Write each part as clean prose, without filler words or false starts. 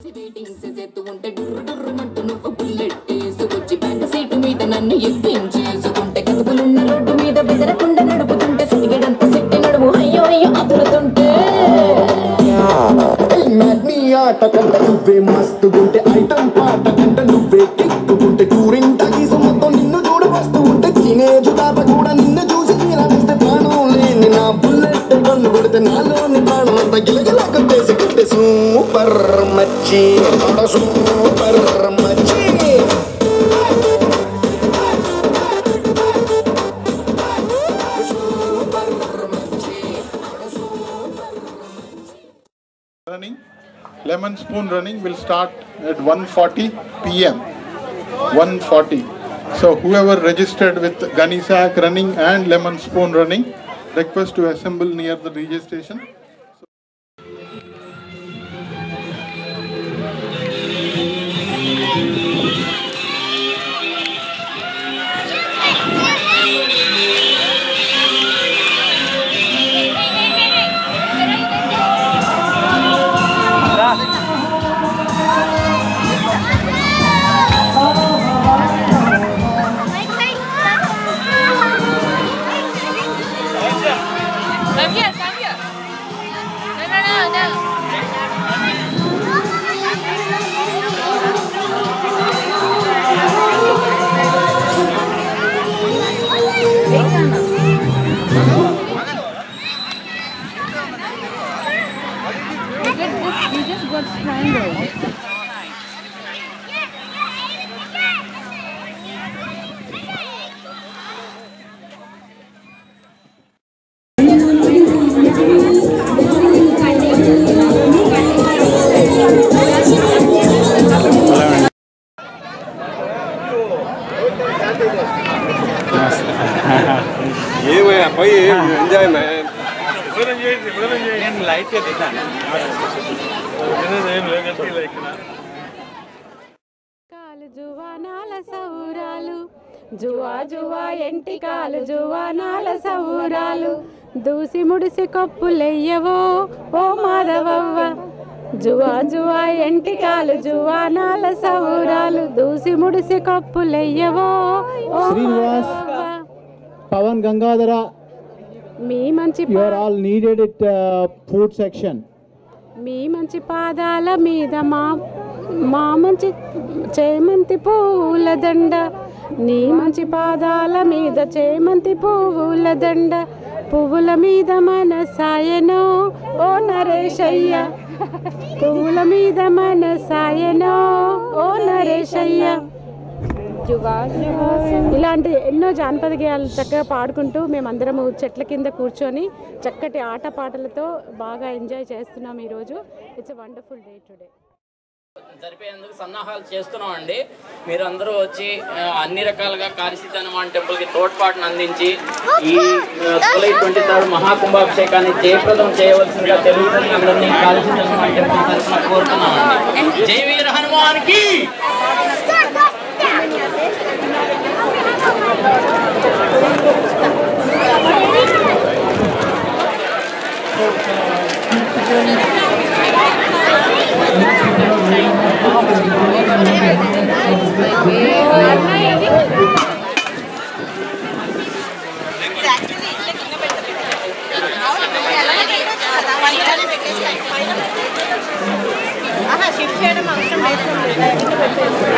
ఉంటే డుర్రు డుర్రు మంటూ నువ్వు bullet వేసుకొచ్చి back seat మీద నన్ను ఎక్కించేసుకుంటే కదుపులున్న రోడ్డు మీద బెదరకుండా నడుపుతుంటే సిటిగడంత సిట్టి నడుము అయ్యో అయ్యో అదురుతుంటే నీ ఆట కంట నువ్వే మస్తుగుంటే ఐటమ్ పాట కంట నువ్వే కిక్కుకుంటే టూరింగ్ టగీసు మొత్తం నిన్ను చూడ వస్తూ ఉంటే టీనేజ్ తాత కూడా నిన్ను చూసి తీరాలిస్తే ప్రాణం లేని నా బుల్లెట్ కన్ను కొడితే నాలోని ప్రాణం అంతా గిలగిలా కొట్టేసి కొట్టే సూపర్ మచ్చి సూపర్ మచ్చి Running, lemon spoon running will start at 1:40 p.m. 1:40. So whoever registered with gunny sack running and lemon spoon running, request to assemble near the DJ station. You just got strangled. enjoy man. Light జువానాల సౌరాలు జువా జువా ఎంటికాలు జువానాల సౌరాలు దూసి ముడిసి కొప్పులెయ్యవో ఓ మాధవవ్వ జువా జువా ఎంటికాలు జువానాల సౌరాలు దూసి ముడిసి కొప్పులెయ్యవో ఓ శ్రీనివాస్ పవన్ గంగాధర మీ మంచి you are all needed at food section. మీ మంచి పాదాల మీద మా మంచి చేమంతి పూల దండ నీ మంచి పాదాల మీద చేమంతి పూల దండ పువ్వుల మీద మన సాయనో ఓ నరేశయ్య పువ్వుల మీద మన సాయనో ఓ నరేశయ్య ఇలాంటి ఎన్నో జానపద గేయాలు చక్కగా పాడుకుంటూ మేమందరము చెట్ల కింద కూర్చొని చక్కటి ఆటపాటలతో బాగా ఎంజాయ్ చేస్తున్నాం ఈరోజు. It's a wonderful day today. జరిపేందుకు సన్నాహాలు చేస్తున్నామండి. మీరు అందరూ వచ్చి అన్ని రకాలుగా కాశీ హనుమాన్ టెంపుల్కి తోడ్పాటును అందించి ఈ జూలై 23 మహాకుంభాభిషేకాన్ని జయప్రదం చేయవలసిందిగా తెలుగుని అందరినీ కాశీ హనుమాన్ టెంపుల్ తరఫున కోరుతున్నామండి. జై వీర హనుమాన్కి. షిఫ్ట్ చేయడం అవసరం లేదు.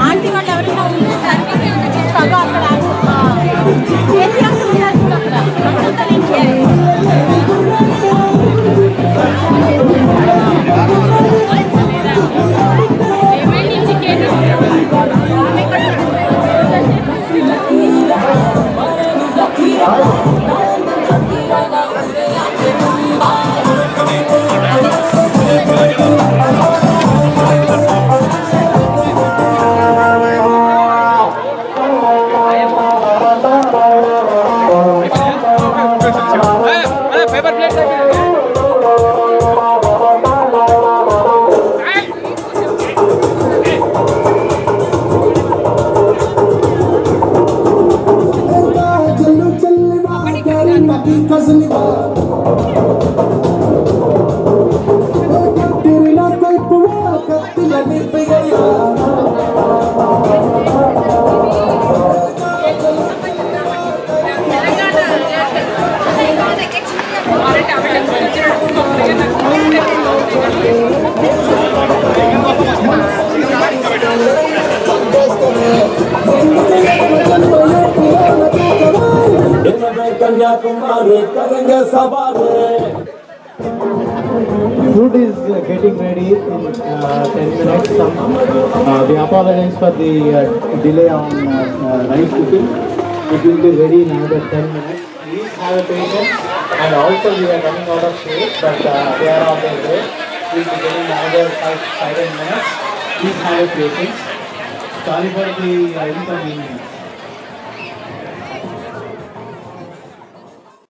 ఆంటీ వాళ్ళు ఎవరైనా ఉంటే సర్టిఫికేట్ అక్కడ Food is getting ready in 10 minutes. We apologize for the delay on rice cooking. It will be ready in another 10 minutes. Please have a patience. And also we are running out of space, but they are on their way. We will be getting another 5-10 minutes. Please have a patience. Sorry for the inconvenience.